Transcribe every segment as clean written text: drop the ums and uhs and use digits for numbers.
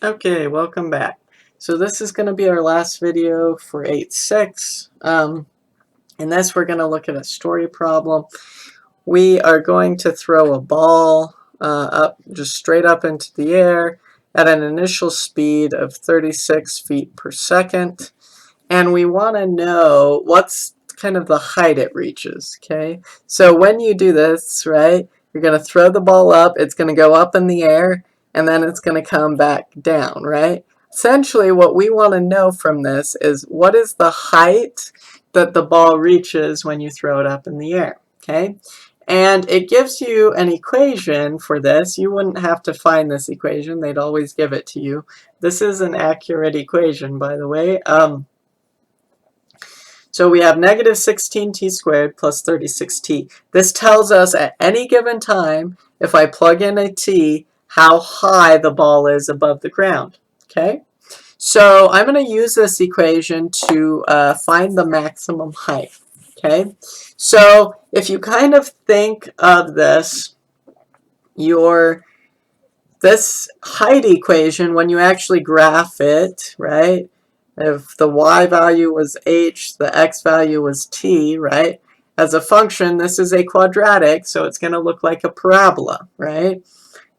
Okay, welcome back. So this is going to be our last video for 8.6. In this we're going to look at a story problem. We are going to throw a ball up, just straight up into the air at an initial speed of 36 feet per second. And we want to know what's kind of the height it reaches, okay? So when you do this, right, you're going to throw the ball up, it's going to go up in the air, and then it's going to come back down, right? Essentially, what we want to know from this is what is the height that the ball reaches when you throw it up in the air, okay? And it gives you an equation for this. You wouldn't have to find this equation. They'd always give it to you. This is an accurate equation, by the way. So we have negative 16t squared plus 36t. This tells us at any given time, if I plug in a t, how high the ball is above the ground. Okay? So I'm going to use this equation to find the maximum height. Okay? So if you kind of think of this, this height equation, when you actually graph it, right? If the y value was h, the x value was t, right? As a function, this is a quadratic, so it's going to look like a parabola, right?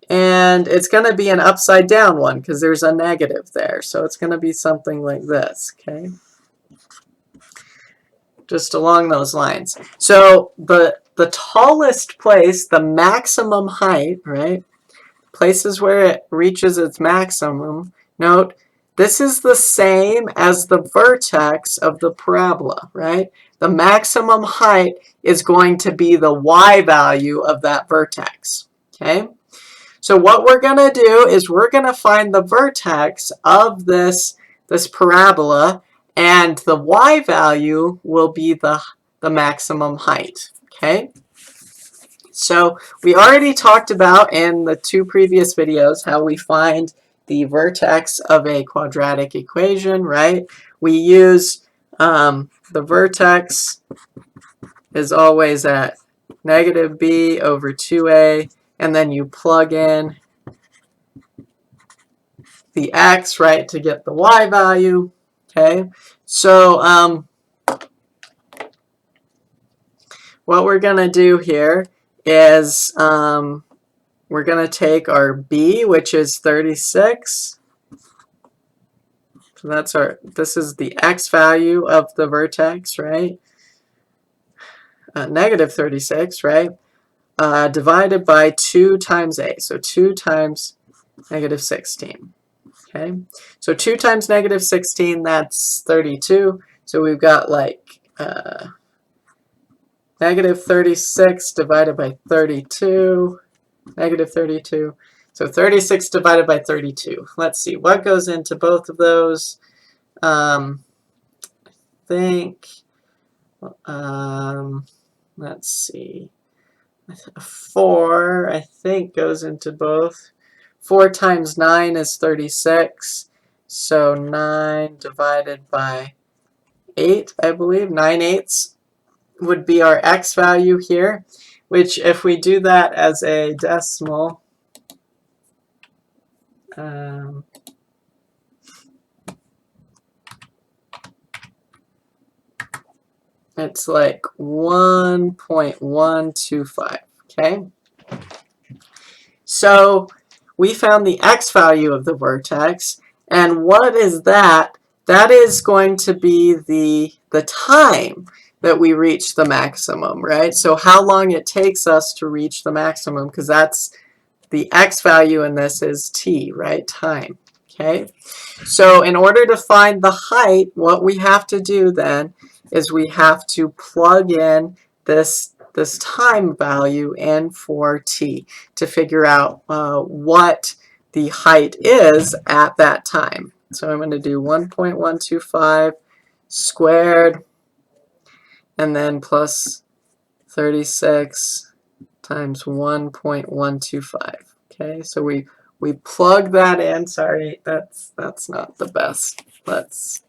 And it's going to be an upside down one because there's a negative there. So it's going to be something like this, okay? Just along those lines. So the tallest place, the maximum height, right? Places where it reaches its maximum, note, this is the same as the vertex of the parabola, right? The maximum height is going to be the y value of that vertex, okay? So what we're going to do is we're going to find the vertex of this parabola, and the y value will be the maximum height, okay? So we already talked about in the two previous videos how we find the vertex of a quadratic equation, right? We use the vertex is always at negative b over 2a, and then you plug in the x, right, to get the y value, okay? So what we're going to do here is we're going to take our b, which is 36. So this is the x value of the vertex, right? Negative 36, right? Divided by 2 times a. So 2 times negative 16. Okay? So 2 times negative 16, that's 32. So we've got like negative 36 divided by 32, negative 32. So 36 divided by 32. Let's see, what goes into both of those? I think, let's see, 4, I think, goes into both. 4 times 9 is 36. So 9 divided by 8, I believe, 9/8 would be our x value here, which if we do that as a decimal, it's like 1.125, okay? So we found the x value of the vertex, and what is that? That is going to be the time that we reach the maximum, right? So how long it takes us to reach the maximum, because that's the x value in this is t, right? Time, okay? So in order to find the height, what we have to do then is we have to plug in this time value in for t to figure out what the height is at that time. So I'm going to do 1.125 squared and then plus 36 times 1.125. Okay, so we plug that in. Sorry, that's not the best. Let's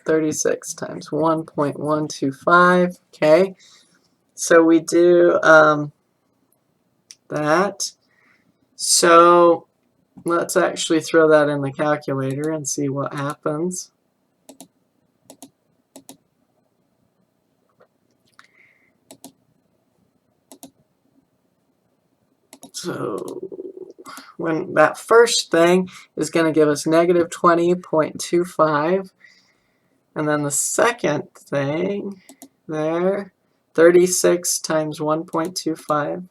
36 times 1.125. Okay, so we do that. So let's actually throw that in the calculator and see what happens. So when that first thing is going to give us negative 20.25, and then the second thing there, 36 times 1.25,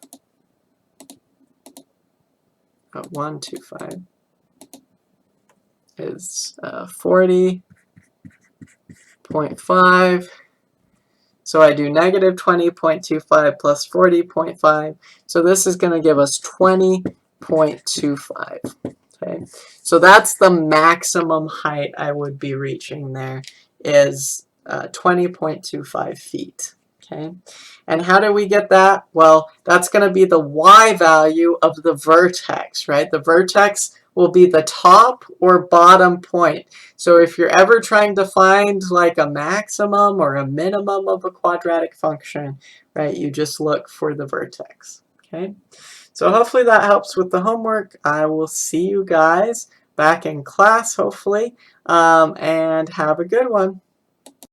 125 is 40.5. So I do negative 20.25 plus 40.5. So this is going to give us 20.25. Okay, so that's the maximum height I would be reaching there, is 20.25 feet. Okay, and how do we get that? Well, that's going to be the y value of the vertex, right? The vertex will be the top or bottom point. So if you're ever trying to find like a maximum or a minimum of a quadratic function, right, you just look for the vertex. Okay, so hopefully that helps with the homework. I will see you guys back in class, hopefully, and have a good one.